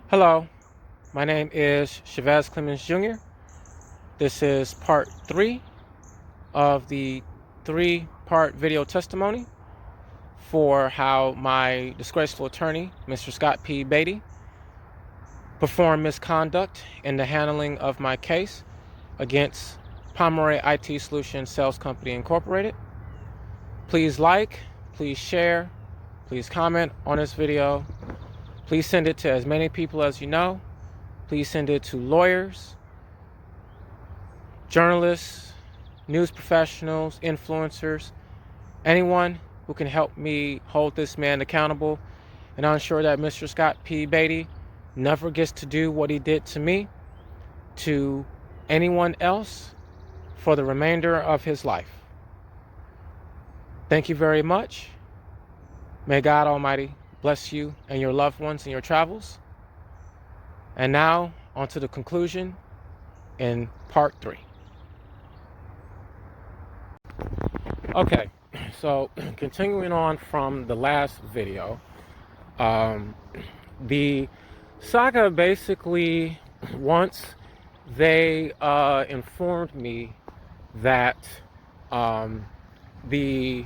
Hello, my name is Chavez Clemons Jr. This is part 3 of the 3-part video testimony for how my disgraceful attorney, Mr. Scott P. Batey, performed misconduct in the handling of my case against Pomeroy I.T. Solutions Sales Company Incorporated. Please like, please share, please comment on this video. Please send it to as many people as you know. Please send it to lawyers, journalists, news professionals, influencers, anyone who can help me hold this man accountable and ensure that Mr. Scott P. Batey never gets to do what he did to me to anyone else for the remainder of his life. Thank you very much. May God Almighty bless you and your loved ones in your travels. And now, on to the conclusion in part 3. Okay, so continuing on from the last video, the saga basically, once they informed me that the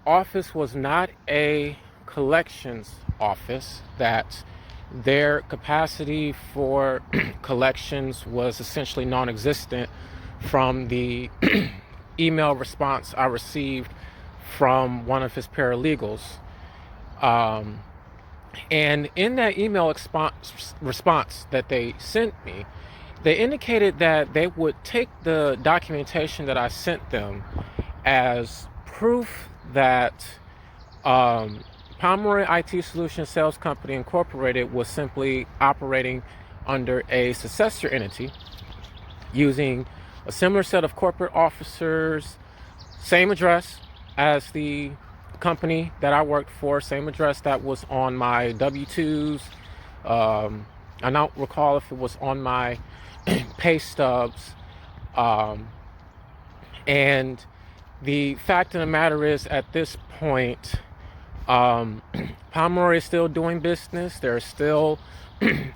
office was not a collections office, that their capacity for collections was essentially non-existent from the email response I received from one of his paralegals. And in that email response that they sent me, they indicated that they would take the documentation that I sent them as proof that Pomeroy I.T. Solutions Sales Company Incorporated was simply operating under a successor entity using a similar set of corporate officers, same address as the company that I worked for, same address that was on my W-2s. I don't recall if it was on my pay stubs. And the fact of the matter is, at this point, Pomeroy is still doing business. They're still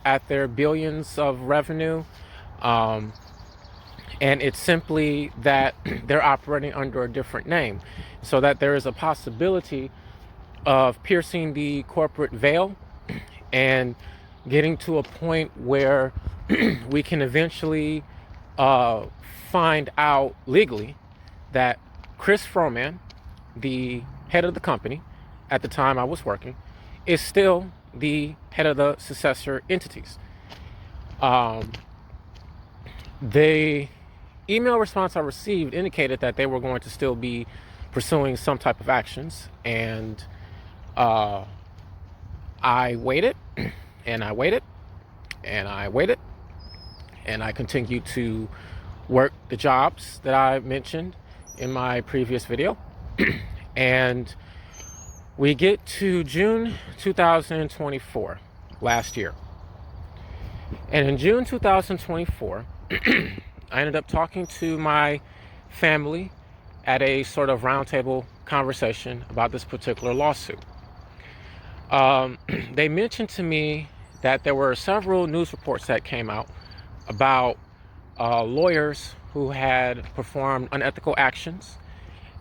at their billions of revenue. And it's simply that they're operating under a different name, so that there is a possibility of piercing the corporate veil and getting to a point where we can eventually find out legally that Chris Froman, the head of the company at the time I was working, is still the head of the successor entities. The email response I received indicated that they were going to still be pursuing some type of actions, and I waited and I waited and I waited, and I continued to work the jobs that I mentioned in my previous video. And we get to June 2024, last year. And in June 2024, I ended up talking to my family at a sort of roundtable conversation about this particular lawsuit. They mentioned to me that there were several news reports that came out about lawyers who had performed unethical actions,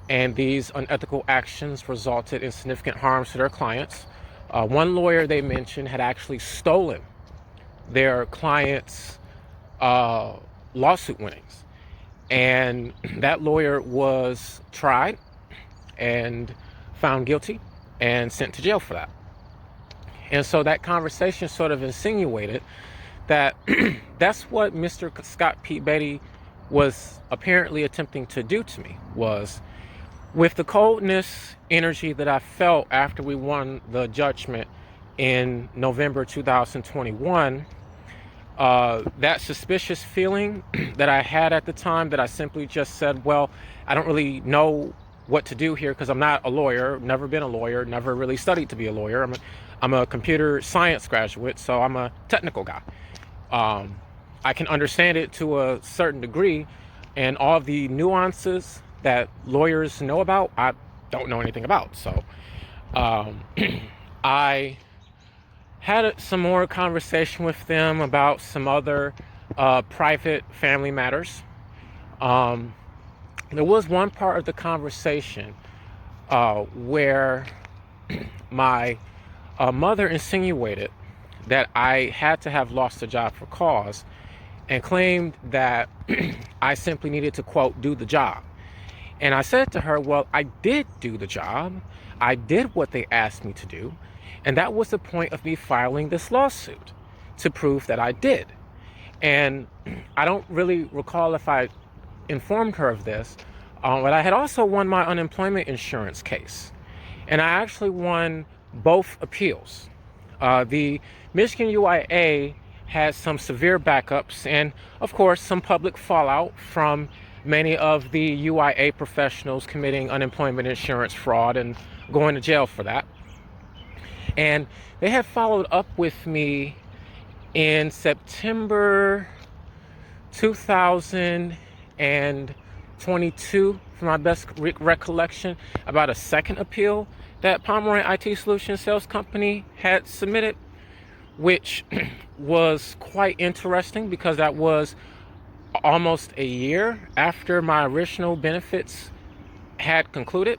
and these unethical actions resulted in significant harms to their clients. One lawyer they mentioned had actually stolen their clients' lawsuit winnings, and that lawyer was tried and found guilty and sent to jail for that. And so that conversation sort of insinuated that that's what Mr. Scott P. Batey was apparently attempting to do to me, was with the coldness energy that I felt after we won the judgment in November 2021, that suspicious feeling that I had at the time, that I simply just said, well, I don't really know what to do here because I'm not a lawyer, never been a lawyer, never really studied to be a lawyer. I'm a computer science graduate, so I'm a technical guy. I can understand it to a certain degree, and all of the nuances that lawyers know about, I don't know anything about. So I had some more conversation with them about some other private family matters. There was one part of the conversation where my mother insinuated that I had to have lost a job for cause and claimed that I simply needed to, quote, do the job. And I said to her, well, I did do the job. I did what they asked me to do. And that was the point of me filing this lawsuit, to prove that I did. And I don't really recall if I informed her of this, but I had also won my unemployment insurance case. And I actually won both appeals. The Michigan UIA had some severe backups and, of course, some public fallout from many of the UIA professionals committing unemployment insurance fraud and going to jail for that. And they have followed up with me in September 2022, from my best recollection, about a second appeal that Pomeroy I.T. Solution Sales Company had submitted, which was quite interesting because that was almost a year after my original benefits had concluded.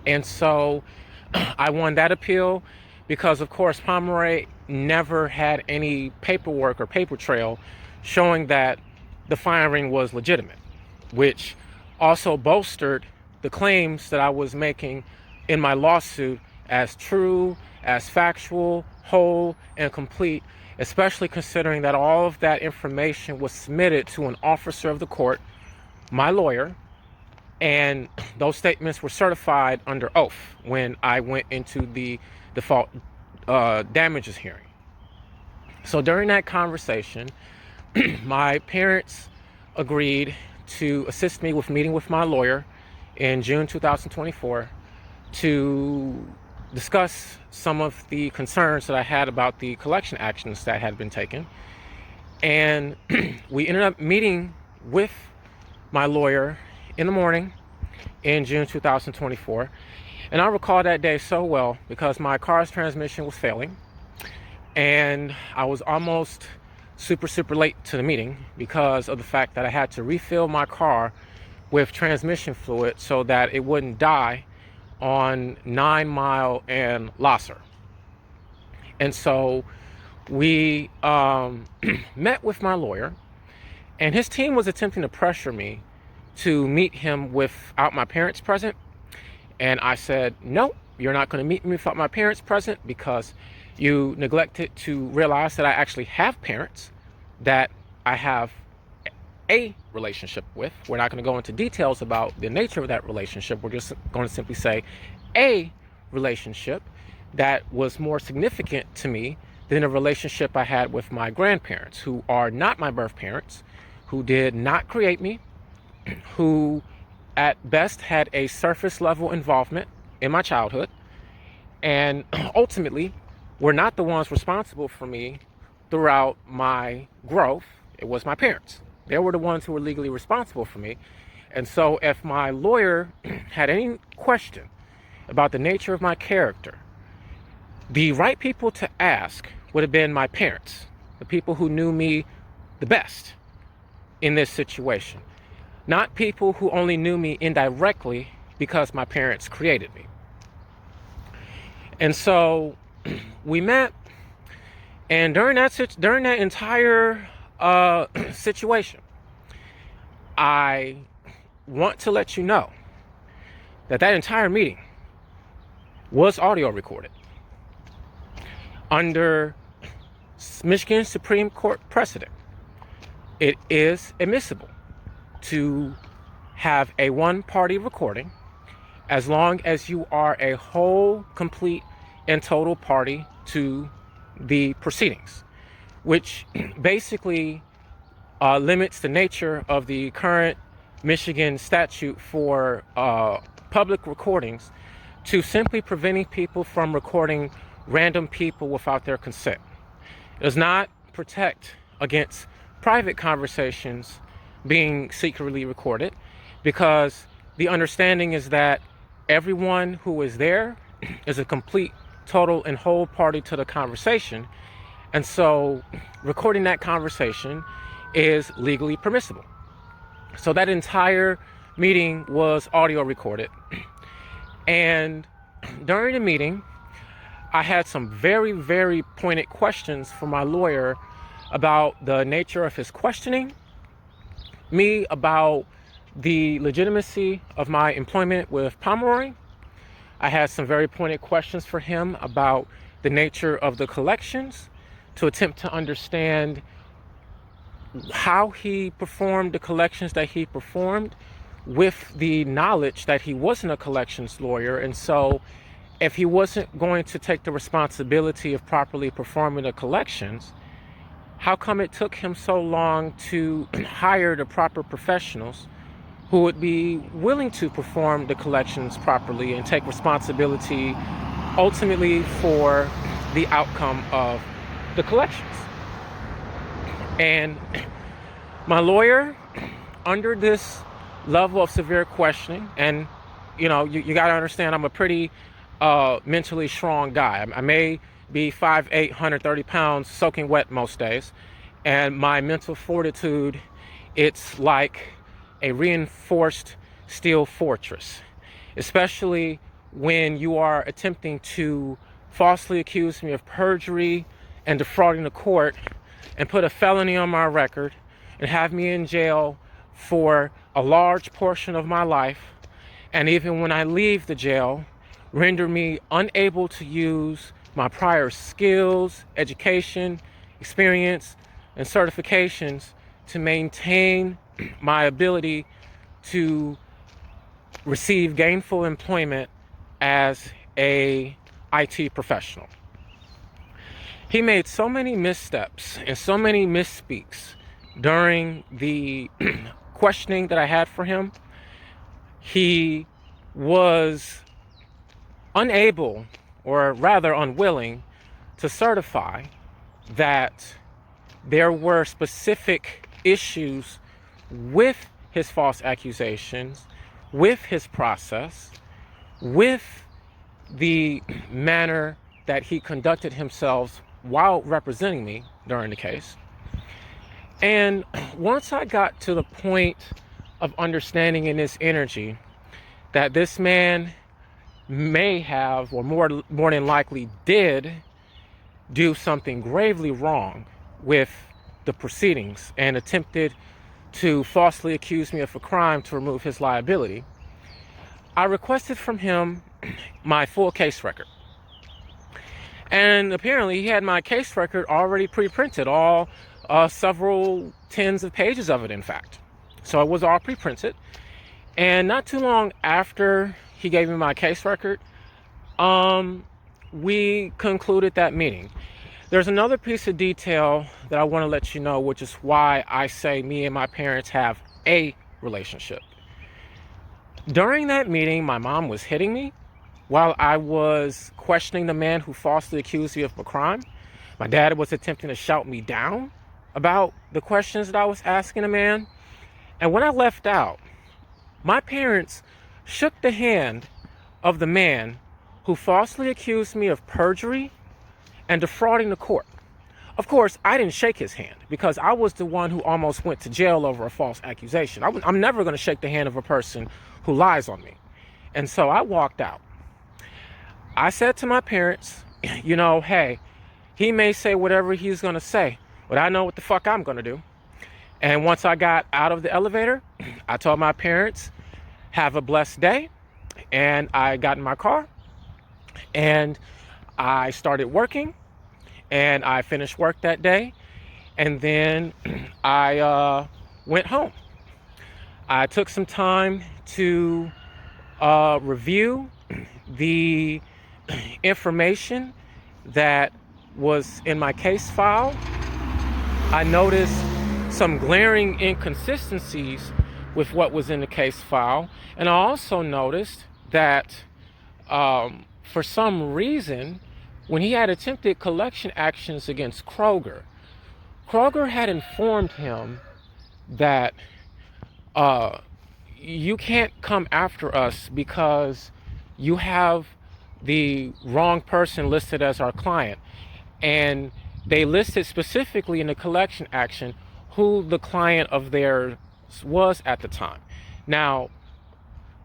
And so I won that appeal because, of course, Pomeroy never had any paperwork or paper trail showing that the firing was legitimate, which also bolstered the claims that I was making in my lawsuit as true, as factual, whole, and complete, especially considering that all of that information was submitted to an officer of the court, my lawyer, and those statements were certified under oath when I went into the default damages hearing. So during that conversation, my parents agreed to assist me with meeting with my lawyer in June 2024 to discuss some of the concerns that I had about the collection actions that had been taken. And we ended up meeting with my lawyer in the morning in June 2024. And I recall that day so well because my car's transmission was failing and I was almost super late to the meeting because of the fact that I had to refill my car with transmission fluid so that it wouldn't die on 9 Mile and Lasser. And so we met with my lawyer, and his team was attempting to pressure me to meet him without my parents present. And I said, no, you're not going to meet me without my parents present because you neglected to realize that I actually have parents that I have a relationship with. We're not going to go into details about the nature of that relationship. We're just going to simply say a relationship that was more significant to me than a relationship I had with my grandparents, who are not my birth parents, who did not create me, who at best had a surface level involvement in my childhood, and ultimately were not the ones responsible for me throughout my growth. It was my parents. They were the ones who were legally responsible for me. And so if my lawyer had any question about the nature of my character, the right people to ask would have been my parents, the people who knew me the best in this situation, not people who only knew me indirectly because my parents created me. And so we met, and during that entire situation, I want to let you know that entire meeting was audio recorded. Under Michigan Supreme Court precedent, it is admissible to have a one-party recording as long as you are a whole, complete, and total party to the proceedings, which basically limits the nature of the current Michigan statute for public recordings to simply preventing people from recording random people without their consent. It does not protect against private conversations being secretly recorded, because the understanding is that everyone who is there is a complete total and whole party to the conversation. And so recording that conversation is legally permissible. So that entire meeting was audio recorded. And during the meeting, I had some very, very pointed questions from my lawyer about the nature of his questioning, me about the legitimacy of my employment with Pomeroy. I had some very pointed questions for him about the nature of the collections to attempt to understand how he performed the collections that he performed, with the knowledge that he wasn't a collections lawyer. And so if he wasn't going to take the responsibility of properly performing the collections, how come it took him so long to hire the proper professionals who would be willing to perform the collections properly and take responsibility ultimately for the outcome of the collections? And my lawyer, under this level of severe questioning, and you got to understand, I'm a pretty mentally strong guy. I may be 5'8", 130 pounds, soaking wet most days, and my mental fortitude, it's like a reinforced steel fortress, especially when you are attempting to falsely accuse me of perjury and defrauding the court and put a felony on my record and have me in jail for a large portion of my life, and even when I leave the jail, render me unable to use my prior skills, education, experience, and certifications to maintain my ability to receive gainful employment as a IT professional. He made so many missteps and so many misspeaks during the questioning that I had for him. He was unable, or rather unwilling, to certify that there were specific issues with his false accusations, with his process, with the manner that he conducted himself while representing me during the case. And once I got to the point of understanding in this energy that this man may have, or more than likely did, do something gravely wrong with the proceedings and attempted to falsely accuse me of a crime to remove his liability, I requested from him my full case record. And apparently he had my case record already pre-printed, all several tens of pages of it, in fact. So it was all pre-printed. And not too long after he gave me my case record, we concluded that meeting. There's another piece of detail that I want to let you know, which is why I say me and my parents have a relationship. During that meeting, my mom was hitting me while I was questioning the man who falsely accused me of a crime. My dad was attempting to shout me down about the questions that I was asking the man. And when I left out, my parents shook the hand of the man who falsely accused me of perjury and defrauding the court. Of course, I didn't shake his hand because I was the one who almost went to jail over a false accusation. I'm never going to shake the hand of a person who lies on me. And so I walked out. I said to my parents, hey, he may say whatever he's going to say, but I know what the fuck I'm going to do. And once I got out of the elevator, I told my parents, have a blessed day. And I got in my car and I started working, and I finished work that day. And then I went home. I took some time to review the information that was in my case file. I noticed some glaring inconsistencies with what was in the case file. And I also noticed that for some reason, when he had attempted collection actions against Kroger had informed him that you can't come after us because you have the wrong person listed as our client. And they listed specifically in the collection action who the client of theirs was at the time. Now,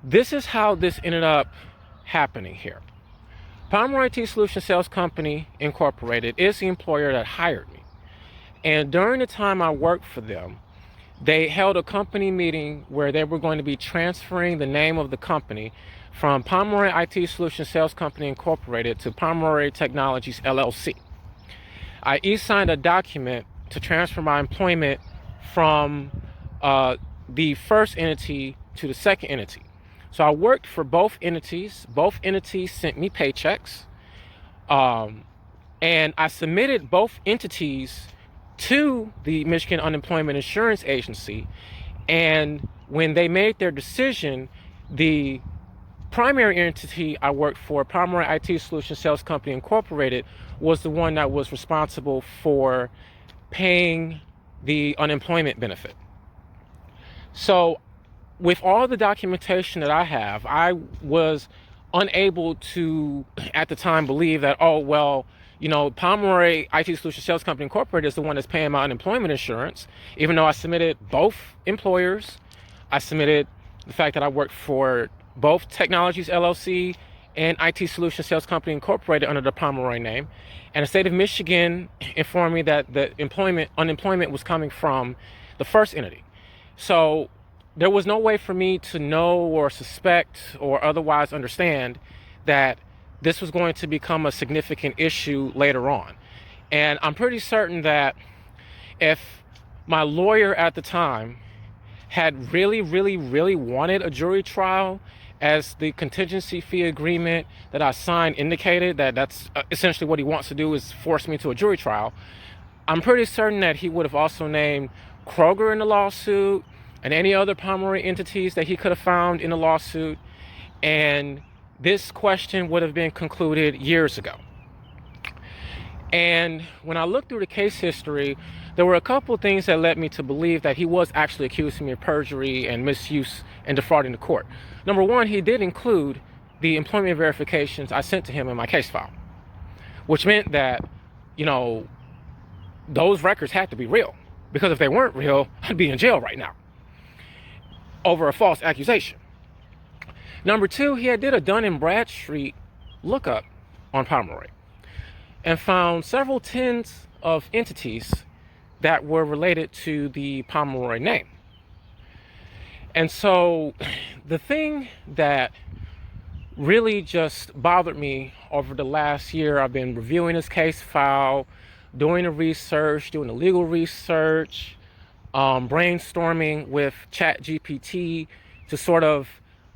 this is how this ended up happening here. Pomeroy I.T. Solution Sales Company Incorporated is the employer that hired me. And during the time I worked for them, they held a company meeting where they were going to be transferring the name of the company from Pomeroy I.T. Solution Sales Company Incorporated to Pomeroy Technologies LLC. I e-signed a document to transfer my employment from the first entity to the second entity. So I worked for both entities. Both entities sent me paychecks. And I submitted both entities to the Michigan Unemployment Insurance Agency. And when they made their decision, the primary entity I worked for, Pomeroy I.T. Solution Sales Company Incorporated, was the one that was responsible for paying the unemployment benefit. So with all the documentation that I have, I was unable to, at the time, believe that, oh, well, you know, Pomeroy I.T. Solution Sales Company Incorporated is the one that's paying my unemployment insurance, even though I submitted both employers. I submitted the fact that I worked for both Technologies LLC and IT Solution Sales Company Incorporated under the Pomeroy name. And the state of Michigan informed me that the unemployment was coming from the first entity. So there was no way for me to know or suspect or otherwise understand that this was going to become a significant issue later on. And I'm pretty certain that if my lawyer at the time had really wanted a jury trial, as the contingency fee agreement that I signed indicated, that that's essentially what he wants to do, is force me to a jury trial, I'm pretty certain that he would have also named Kroger in the lawsuit and any other Pomeroy entities that he could have found in the lawsuit, and this question would have been concluded years ago. And when I looked through the case history, there were a couple of things that led me to believe that he was actually accusing me of perjury and misuse and defrauding the court. Number one, he did include the employment verifications I sent to him in my case file, which meant that, you know, those records had to be real, because if they weren't real, I'd be in jail right now over a false accusation. Number two, he did a Dun & Bradstreet lookup on Pomeroy and found several tens of entities that were related to the Pomeroy name. And so the thing that really just bothered me over the last year, I've been reviewing this case file, doing the research, doing the legal research, brainstorming with ChatGPT to sort of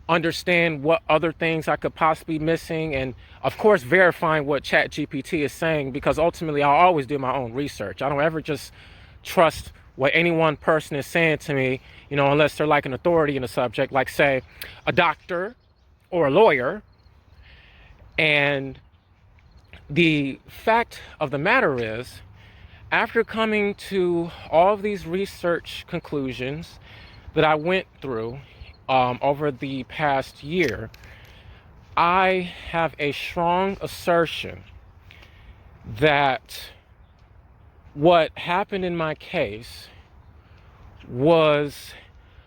understand what other things I could possibly be missing, and of course verifying what ChatGPT is saying, because ultimately I'll always do my own research. I don't ever just trust what any one person is saying to me, you know, unless they're like an authority in the subject, like say a doctor or a lawyer. And the fact of the matter is, after coming to all of these research conclusions that I went through over the past year, I have a strong assertion that what happened in my case was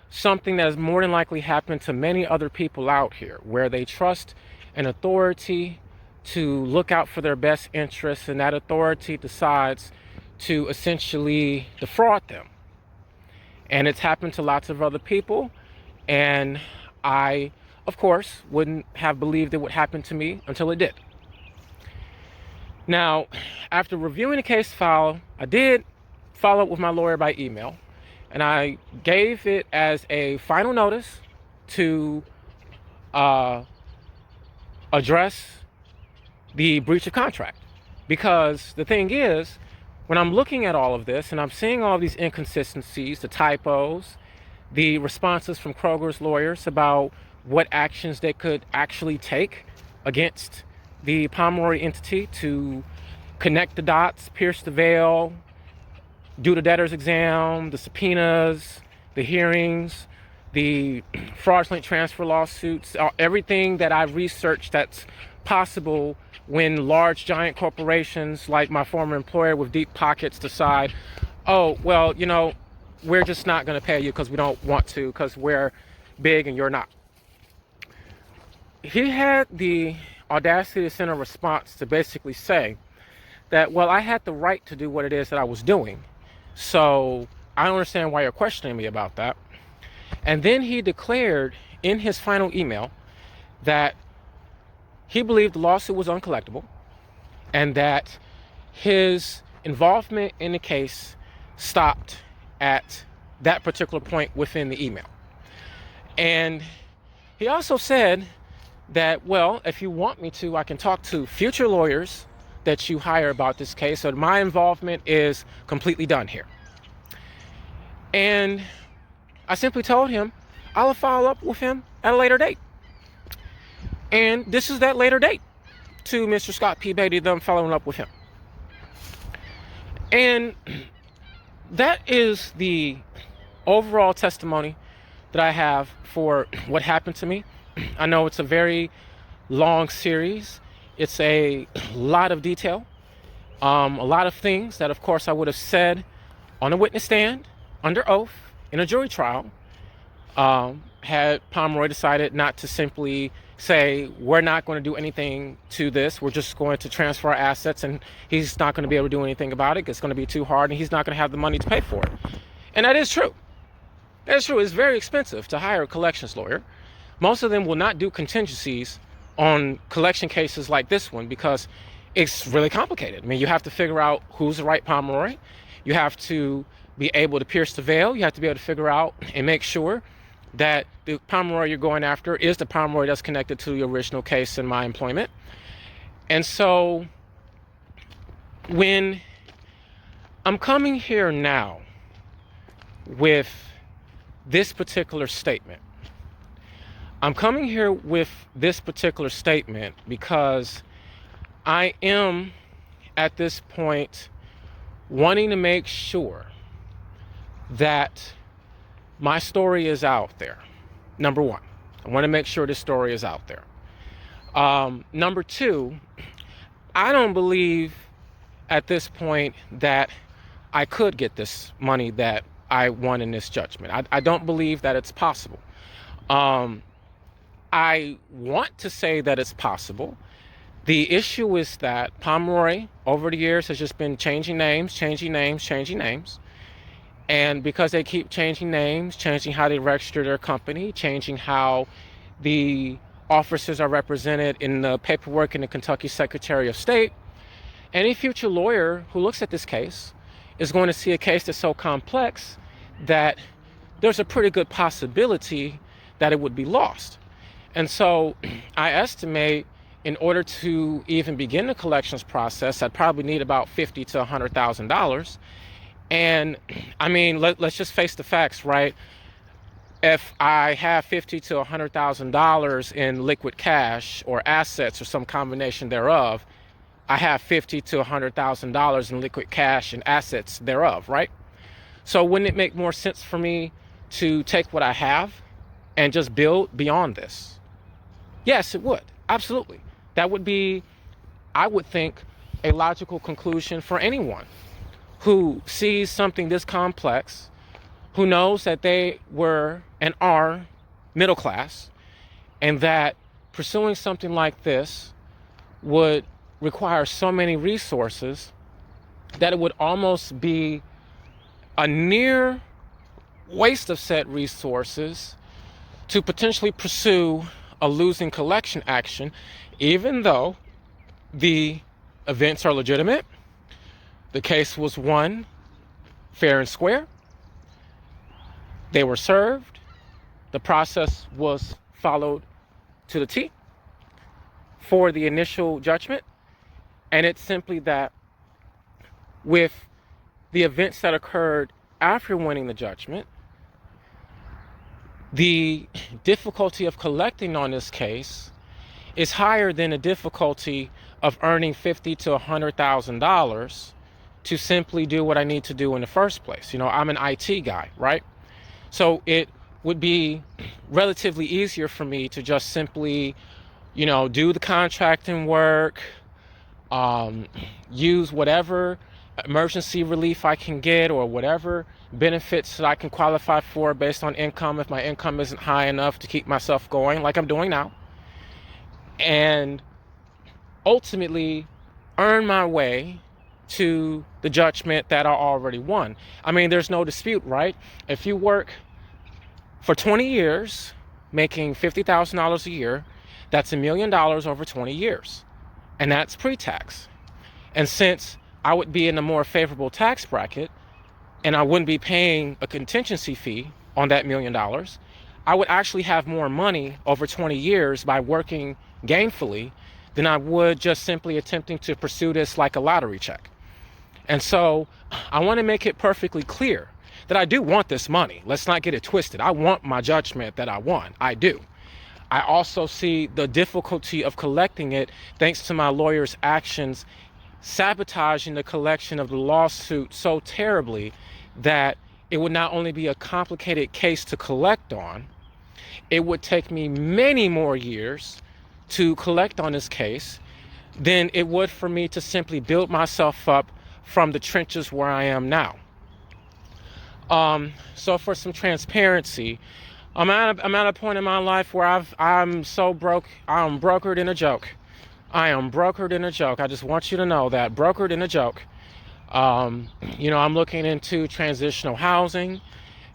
something that has more than likely happened to many other people out here, where they trust an authority to look out for their best interests, and that authority decides to essentially defraud them. And it's happened to lots of other people, and I, of course, wouldn't have believed it would happen to me until it did. Now, after reviewing the case file, I did follow up with my lawyer by email, and I gave it as a final notice to address the breach of contract. Because the thing is, when I'm looking at all of this and I'm seeing all these inconsistencies, the typos, the responses from Kroger's lawyers about what actions they could actually take against the Pomeroy entity to connect the dots, pierce the veil, do the debtor's exam, the subpoenas, the hearings, the fraudulent transfer lawsuits, everything that I've researched that's possible when large giant corporations like my former employer with deep pockets decide, oh, well, we're just not going to pay you because we don't want to, because we're big and you're not. He had the audacity to send a response to basically say that, well, I had the right to do what it is that I was doing, so I don't understand why you're questioning me about that. And then he declared in his final email that he believed the lawsuit was uncollectible and that his involvement in the case stopped at that particular point within the email. And he also said that, well, if you want me to, I can talk to future lawyers that you hire about this case, so my involvement is completely done here. And I simply told him I'll follow up with him at a later date. And this is that later date to Mr. Scott P. Batey, them following up with him. And that is the overall testimony that I have for what happened to me. I know it's a very long series. It's a lot of detail, a lot of things that, of course, I would have said on a witness stand, under oath, in a jury trial, had Pomeroy decided not to simply say, we're not going to do anything to this, we're just going to transfer our assets, and he's not going to be able to do anything about it, it's going to be too hard, and he's not going to have the money to pay for it. And that is true. That is true. It's very expensive to hire a collections lawyer. Most of them will not do contingencies on collection cases like this one because it's really complicated. I mean, you have to figure out who's the right Pomeroy. You have to be able to pierce the veil. You have to be able to figure out and make sure that the Pomeroy you're going after is the Pomeroy that's connected to the original case in my employment. And so when I'm coming here now with this particular statement, I'm coming here with this particular statement because I am at this point wanting to make sure that my story is out there. Number one, I want to make sure this story is out there. Number two, I don't believe at this point that I could get this money that I won in this judgment. I don't believe that it's possible. I want to say that it's possible. The issue is that Pomeroy over the years has just been changing names. And because they keep changing names, changing how they register their company, changing how the officers are represented in the paperwork in the Kentucky Secretary of State, any future lawyer who looks at this case is going to see a case that's so complex that there's a pretty good possibility that it would be lost. And so I estimate in order to even begin the collections process, I'd probably need about $50,000 to $100,000. And I mean, let's just face the facts, right? If I have $50,000 to $100,000 in liquid cash or assets or some combination thereof, I have $50,000 to $100,000 in liquid cash and assets thereof, right? So wouldn't it make more sense for me to take what I have and just build beyond this? Yes, it would. Absolutely. That would be, I would think, a logical conclusion for anyone who sees something this complex, who knows that they were and are middle class, and that pursuing something like this would require so many resources that it would almost be a near waste of said resources to potentially pursue a losing collection action, even though the events are legitimate. The case was won fair and square. They were served. The process was followed to the T for the initial judgment. And it's simply that with the events that occurred after winning the judgment, the difficulty of collecting on this case is higher than the difficulty of earning $50,000 to $100,000 to simply do what I need to do in the first place. I'm an IT guy, right? So it would be relatively easier for me to just simply do the contracting work, use whatever emergency relief I can get or whatever benefits that I can qualify for based on income if my income isn't high enough to keep myself going like I'm doing now, and ultimately earn my way to the judgment that I already won. I mean, there's no dispute, right? If you work for 20 years making $50,000 a year, that's $1 million over 20 years. And that's pre-tax. And since I would be in a more favorable tax bracket and I wouldn't be paying a contingency fee on that $1 million, I would actually have more money over 20 years by working gainfully than I would just simply attempting to pursue this like a lottery check. And so I want to make it perfectly clear that I do want this money. Let's not get it twisted. I want my judgment that I won. I do. I also see the difficulty of collecting it thanks to my lawyer's actions sabotaging the collection of the lawsuit so terribly that it would not only be a complicated case to collect on, it would take me many more years to collect on this case than it would for me to simply build myself up from the trenches where I am now. So for some transparency, I'm at a point in my life where I'm so broke. I'm brokered in a joke. I am brokered in a joke. I just want you to know that, brokered in a joke. I'm looking into transitional housing.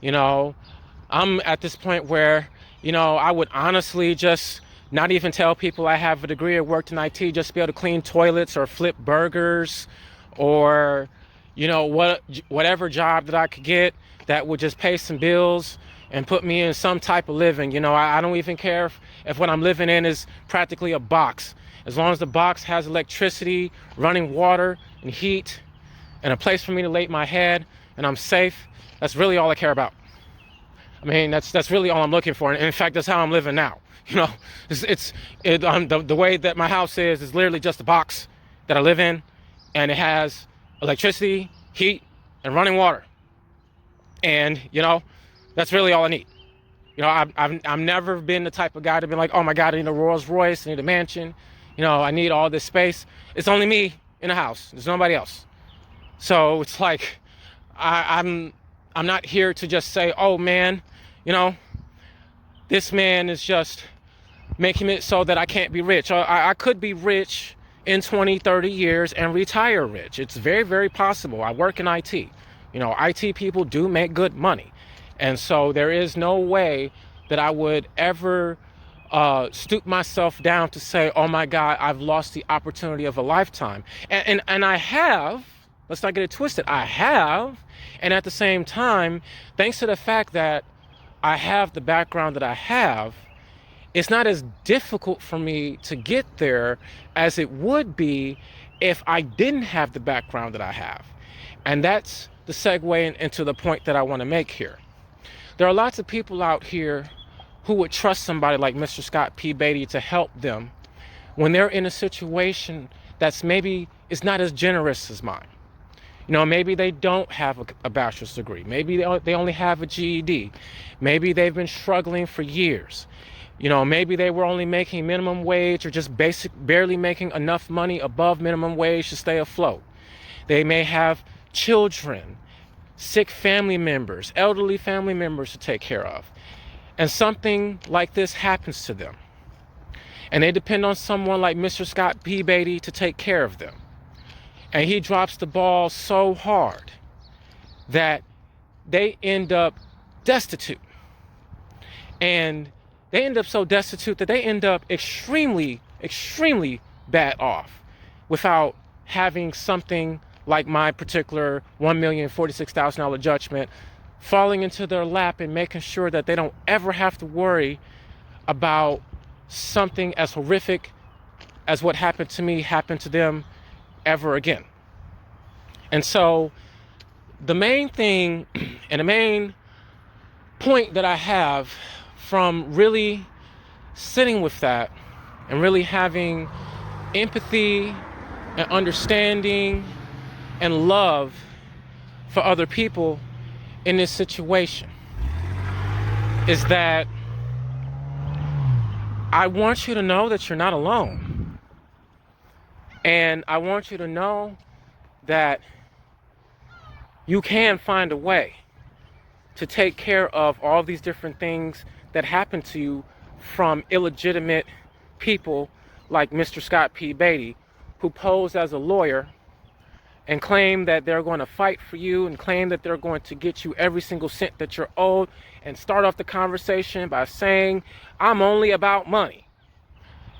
I'm at this point where, I would honestly just not even tell people I have a degree or worked in IT, just to be able to clean toilets or flip burgers or, whatever job that I could get that would just pay some bills and put me in some type of living. I don't even care if what I'm living in is practically a box. As long as the box has electricity, running water and heat, and a place for me to lay my head, and I'm safe, that's really all I care about. I mean, that's really all I'm looking for. And in fact, that's how I'm living now. The way that my house is literally just a box that I live in, and it has electricity, heat, and running water. And, that's really all I need. I've never been the type of guy to be like, oh my God, I need a Rolls Royce, I need a mansion. I need all this space. It's only me in the house. There's nobody else. So it's like, I'm not here to just say, oh man, this man is just making it so that I can't be rich. I could be rich in 20, 30 years and retire rich. It's very, very possible. I work in IT. IT people do make good money. And so there is no way that I would ever stoop myself down to say, oh my God, I've lost the opportunity of a lifetime. And I have, let's not get it twisted, I have. And at the same time, thanks to the fact that I have the background that I have, it's not as difficult for me to get there as it would be if I didn't have the background that I have. And that's the segue into the point that I want to make here. There are lots of people out here who would trust somebody like Mr. Scott P. Batey to help them when they're in a situation that's maybe is not as generous as mine. Maybe they don't have a bachelor's degree. Maybe they only have a GED. Maybe they've been struggling for years. Maybe they were only making minimum wage or just barely making enough money above minimum wage to stay afloat. They may have children, sick family members, elderly family members to take care of. And something like this happens to them. And they depend on someone like Mr. Scott P. Batey to take care of them. And he drops the ball so hard that they end up destitute. And they end up so destitute that they end up extremely, extremely bad off without having something like my particular $1,046,000 judgment falling into their lap and making sure that they don't ever have to worry about something as horrific as what happened to me happen to them ever again. And so the main thing and the main point that I have from really sitting with that and really having empathy and understanding and love for other people in this situation is that I want you to know that you're not alone. And I want you to know that you can find a way to take care of all these different things that happen to you from illegitimate people like Mr. Scott P. Batey, who pose as a lawyer and claim that they're going to fight for you and claim that they're going to get you every single cent that you're owed, and start off the conversation by saying, I'm only about money,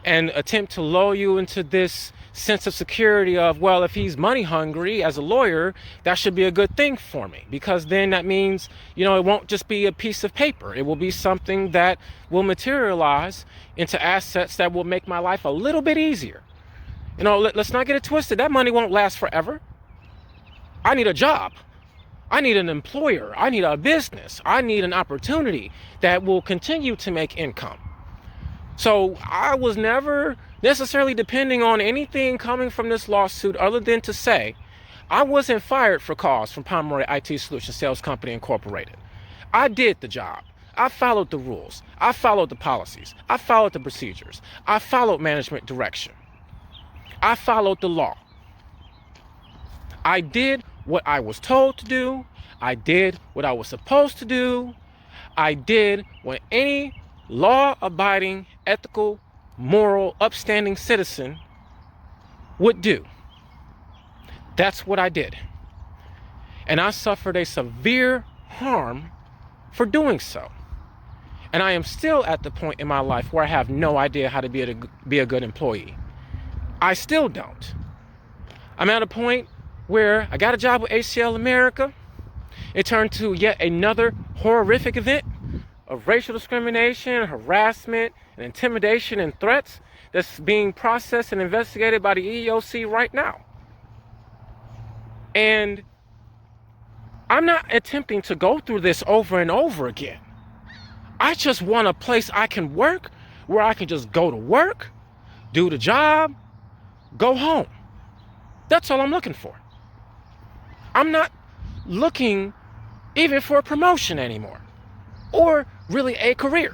and attempt to lull you into this sense of security of, well, if he's money hungry as a lawyer, that should be a good thing for me, because then that means, it won't just be a piece of paper. It will be something that will materialize into assets that will make my life a little bit easier. Let's not get it twisted. That money won't last forever. I need a job. I need an employer. I need a business. I need an opportunity that will continue to make income. So I was never necessarily depending on anything coming from this lawsuit other than to say I wasn't fired for cause from Pomeroy I.T. Solution Sales Company Incorporated. I did the job. I followed the rules. I followed the policies. I followed the procedures. I followed management direction. I followed the law. I did what I was told to do. I did what I was supposed to do. I did what any law-abiding, ethical, moral, upstanding citizen would do. That's what I did. And I suffered a severe harm for doing so. And I am still at the point in my life where I have no idea how to be a good employee. I still don't. I'm at a point where I got a job with ACL America. It turned to yet another horrific event of racial discrimination, harassment, and intimidation and threats that's being processed and investigated by the EEOC right now. And I'm not attempting to go through this over and over again. I just want a place I can work, where I can just go to work, do the job, go home. That's all I'm looking for. I'm not looking even for a promotion anymore, or really a career.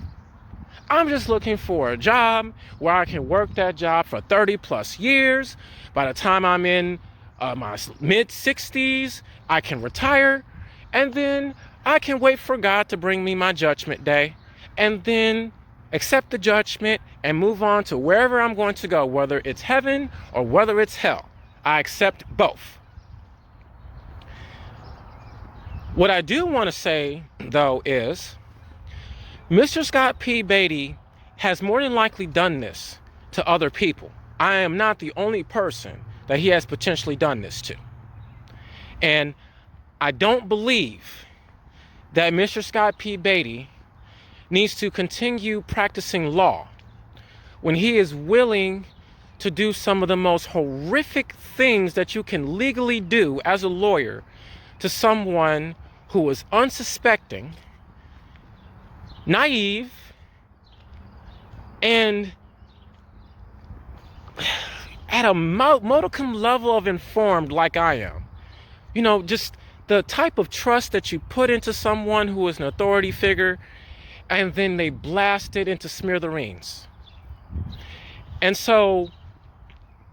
I'm just looking for a job where I can work that job for 30 plus years. By the time I'm in my mid 60s, I can retire, and then I can wait for God to bring me my judgment day, and then accept the judgment and move on to wherever I'm going to go, whether it's heaven or whether it's hell. I accept both. What I do want to say, though, is Mr. Scott P. Batey has more than likely done this to other people. I am not the only person that he has potentially done this to. And I don't believe that Mr. Scott P. Batey needs to continue practicing law when he is willing to do some of the most horrific things that you can legally do as a lawyer to someone who is unsuspecting, naive, and at a modicum level of informed like I am. Just the type of trust that you put into someone who is an authority figure, and then they blast it into smithereens. And so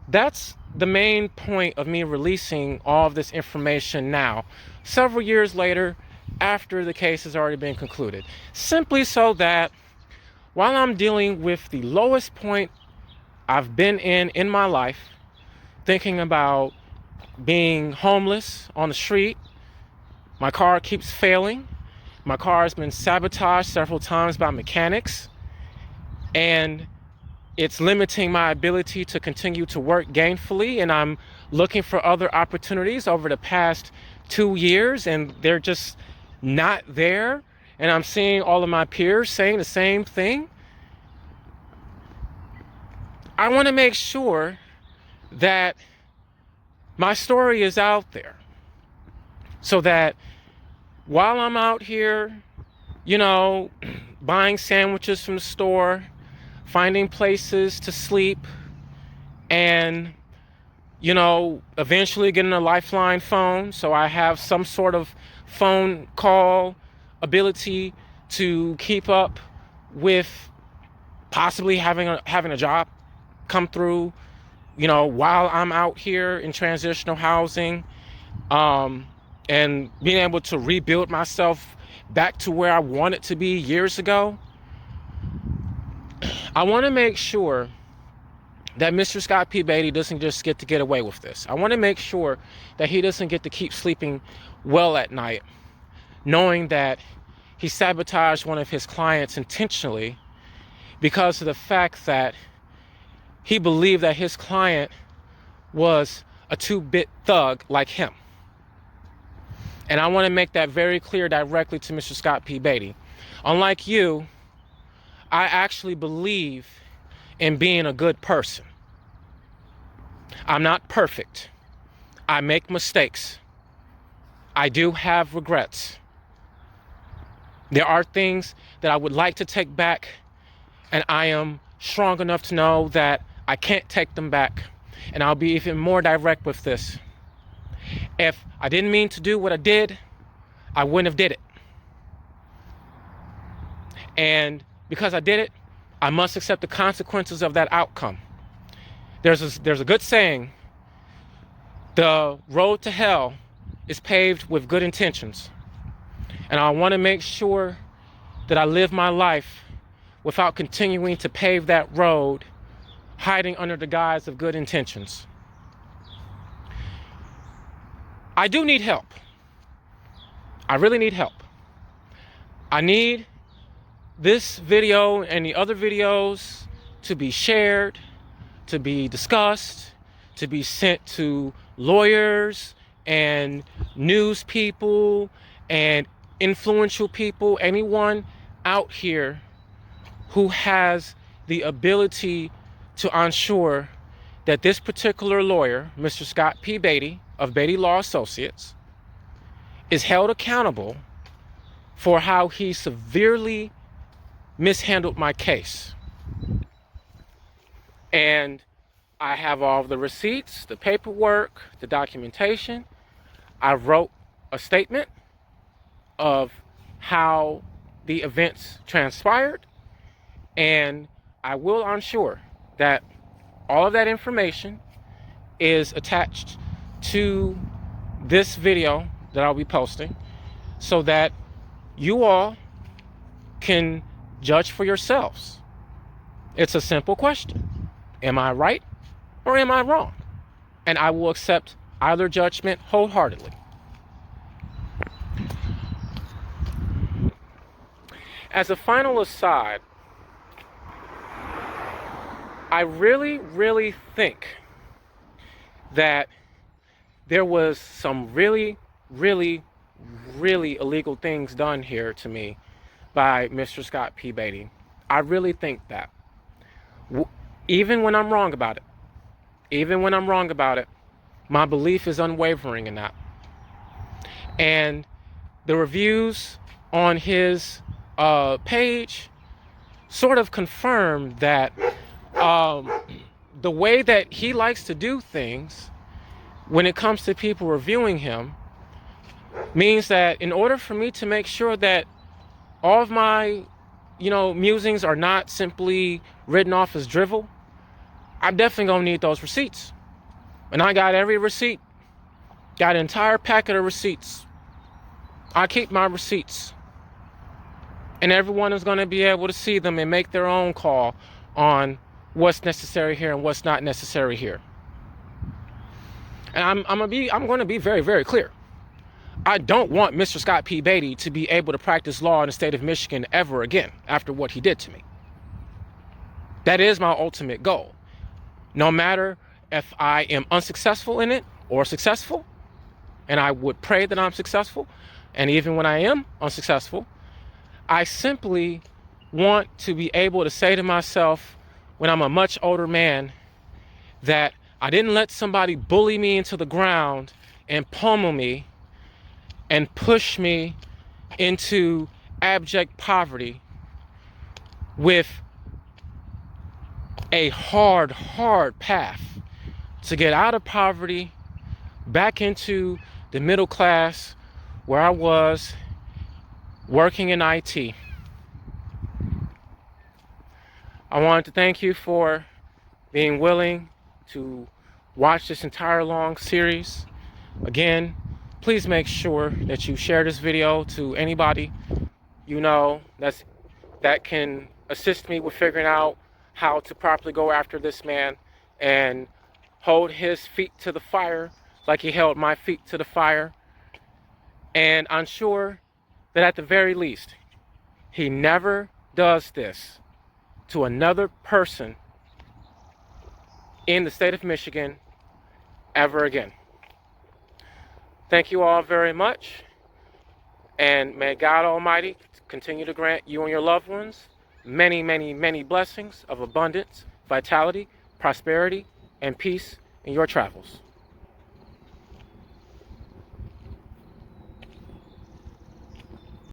that's the main point of me releasing all of this information now, several years later, after the case has already been concluded, simply so that while I'm dealing with the lowest point I've been in my life, thinking about being homeless on the street, my car keeps failing, my car has been sabotaged several times by mechanics, and it's limiting my ability to continue to work gainfully, and I'm looking for other opportunities over the past 2 years, and they're just not there. And I'm seeing all of my peers saying the same thing. I want to make sure that my story is out there, so that while I'm out here, buying sandwiches from the store, finding places to sleep, and eventually getting a lifeline phone, so I have some sort of phone call ability to keep up with possibly having a job come through, while I'm out here in transitional housing, and being able to rebuild myself back to where I wanted to be years ago. I want to make sure that Mr. Scott P. Batey doesn't just get to get away with this. I want to make sure that he doesn't get to keep sleeping well at night, knowing that he sabotaged one of his clients intentionally because of the fact that he believed that his client was a two-bit thug like him. And I want to make that very clear directly to Mr. Scott P. Batey. Unlike you, I actually believe in being a good person. I'm not perfect. I make mistakes. I do have regrets. There are things that I would like to take back, and I am strong enough to know that I can't take them back. And I'll be even more direct with this. If I didn't mean to do what I did, I wouldn't have did it. And because I did it, I must accept the consequences of that outcome. There's a good saying, the road to hell is paved with good intentions. And I want to make sure that I live my life without continuing to pave that road, hiding under the guise of good intentions. I do need help. I really need help. I need this video and the other videos to be shared, to be discussed, to be sent to lawyers and news people and influential people, anyone out here who has the ability to ensure that this particular lawyer, Mr. Scott P. Batey of Batey Law Associates, is held accountable for how he severely mishandled my case. And I have all of the receipts, the paperwork, the documentation. I wrote a statement of how the events transpired, and I will ensure that all of that information is attached to this video that I'll be posting, so that you all can judge for yourselves. It's a simple question. Am I right or am I wrong? And I will accept either judgment wholeheartedly. As a final aside, I really think that there was some really illegal things done here to me by Mr. Scott P. Batey. I really think that. Even when I'm wrong about it, my belief is unwavering in that. And the reviews on his page sort of confirm that the way that he likes to do things when it comes to people reviewing him means that in order for me to make sure that all of my, musings are not simply written off as drivel, I'm definitely gonna need those receipts. And I got every receipt, got an entire packet of receipts. I keep my receipts. And everyone is gonna be able to see them and make their own call on what's necessary here and what's not necessary here. And I'm gonna be very clear. I don't want Mr. Scott P. Batey to be able to practice law in the state of Michigan ever again after what he did to me. That is my ultimate goal. No matter if I am unsuccessful in it or successful, and I would pray that I'm successful, and even when I am unsuccessful, I simply want to be able to say to myself when I'm a much older man that I didn't let somebody bully me into the ground and pummel me and push me into abject poverty with a hard path to get out of poverty back into the middle class where I was working in IT. I wanted to thank you for being willing to watch this entire long series. Again, please make sure that you share this video to anybody you know that can assist me with figuring out how to properly go after this man and hold his feet to the fire like he held my feet to the fire. And I'm sure that at the very least, he never does this to another person in the state of Michigan ever again. Thank you all very much, and may God Almighty continue to grant you and your loved ones many, many, many blessings of abundance, vitality, prosperity, and peace in your travels.